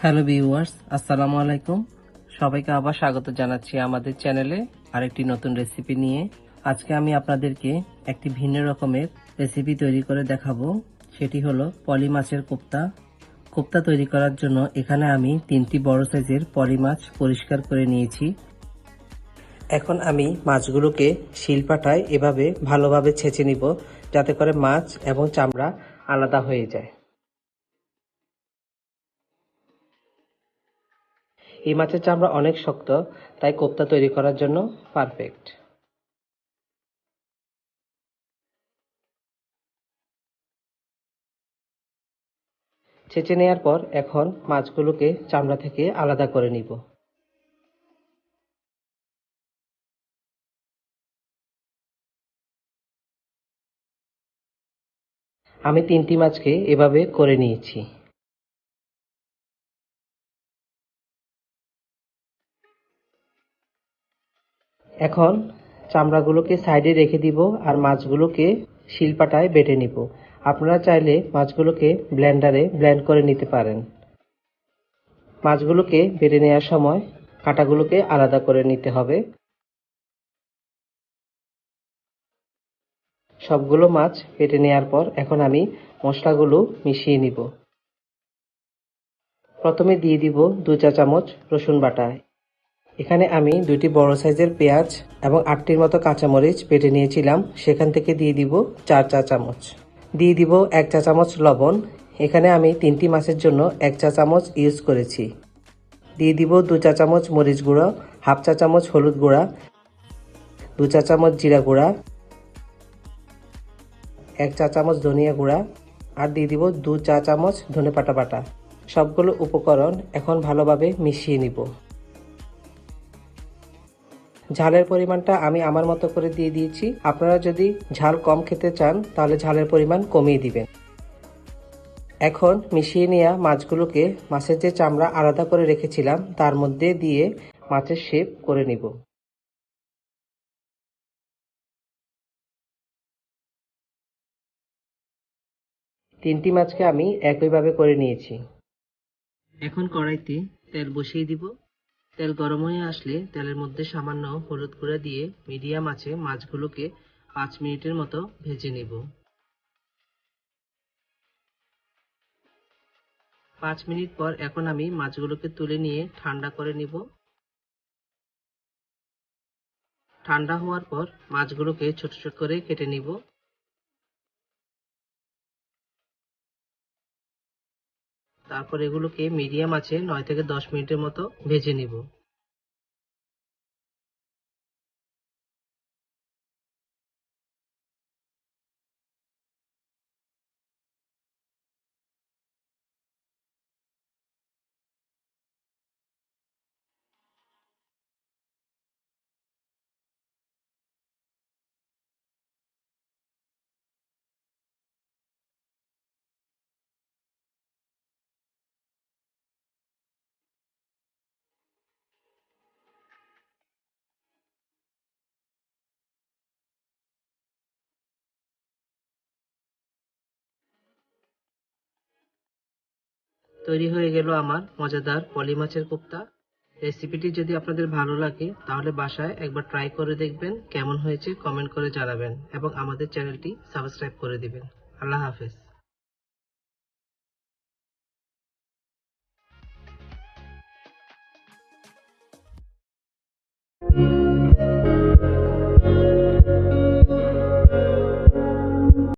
Hello viewers, আসসালামু আলাইকুম। সবাইকে আবার স্বাগত জানাচ্ছি আমাদের চ্যানেলে আরেকটি নতুন রেসিপি নিয়ে। আজকে আমি আপনাদেরকে একটি ভিন্ন রকমের রেসিপি তৈরি করে দেখাবো। সেটি হলো পলি মাছের কোপ্তা। কোপ্তা তৈরি করার জন্য এখানে আমি 3টি বড় সাইজের পলি মাছ পরিষ্কার করে নিয়েছি। এখন আমি মাছগুলোকে শিলপাটায় এভাবে ভালোভাবে ছেঁচে নিব, যাতে করে মাছ এবং চামড়া আলাদা হয়ে যায়। এই মাছের চামড়া অনেক শক্ত, তাই কোপ্তা তৈরি করার জন্য পারফেক্ট। ছেঁচে নেওয়ার পর এখন মাছগুলোকে চামড়া থেকে আলাদা করে নিব। আমি 3টি মাছকে এভাবে করে নিয়েছি। এখন চামড়াগুলোকে সাইডে রেখে দিব আর মাছগুলোকে শিলপাটায় বেটে নিব। আপনারা চাইলে মাছগুলোকে ব্লেন্ডারে ব্লেন্ড করে নিতে পারেন। মাছগুলোকে বেটে নেওয়ার সময় কাঁটাগুলোকে আলাদা করে নিতে হবে। সবগুলো মাছ কেটে নেওয়ার পর এখন আমি মশলাগুলো মিশিয়ে নিব। প্রথমে দিয়ে দিব 2 চা চামচ রসুন বাটা। এখানে আমি 2টি বড় সাইজের পেঁয়াজ এবং 8টির মতো কাঁচামরিচ বেটে নিয়েছিলাম, সেখান থেকে দিয়ে দিব 4 চা চামচ। দিয়ে দিব 1 চা চামচ লবণ। এখানে আমি 3টি মাছের জন্য 1 চা চামচ ইউজ করেছি। দিয়ে দিব 2 চা চামচ মরিচ গুঁড়ো, হাফ চা চামচ হলুদ গুঁড়া, 2 চা চামচ জিরা গুঁড়া, 1 চা চামচ ধনিয়া গুঁড়া আর দিয়ে দিব 2 চা চামচ ধনেপাতা বাটা। সবগুলো উপকরণ এখন ভালোভাবে মিশিয়ে নিব। ঝালের পরিমাণটা আমি আমার মতো করে দিয়ে দিয়েছি। আপনারা যদি ঝাল কম খেতে চান তাহলে ঝালের পরিমাণ কমিয়ে দিবেন। এখন মিশিয়ে নেওয়া মাছগুলোকে মাছের যে চামড়া আলাদা করে রেখেছিলাম তার মধ্যে দিয়ে মাছের শেপ করে নিব। তিনটি মাছকে আমি একইভাবে করে নিয়েছি। এখন কড়াইতে তেল বসিয়ে দিব। তেল গরম হয়ে আসলে তেলের মধ্যে সামান্য হলুদ গুঁড়া দিয়ে মিডিয়াম আঁচে মাছগুলোকে 5 মিনিটের মতো ভেজে নিব। 5 মিনিট পর এখন আমি মাছগুলোকে তুলে নিয়ে ঠান্ডা করে নিব। ঠান্ডা হওয়ার পর মাছগুলোকে ছোট ছোট করে কেটে নিব। তারপর এগুলোকে মিডিয়াম আঁচে 9 থেকে 10 মিনিটের মতো ভেজে নিব। তৈরি হয়ে গেল আমার মজাদার পলি মাছের কোপ্তা। রেসিপিটি যদি আপনাদের ভালো লাগে তাহলে বাসায় একবার ট্রাই করে দেখবেন, কেমন হয়েছে কমেন্ট করে জানাবেন এবং আমাদের চ্যানেলটি সাবস্ক্রাইব করে দিবেন। আল্লাহ হাফেজ।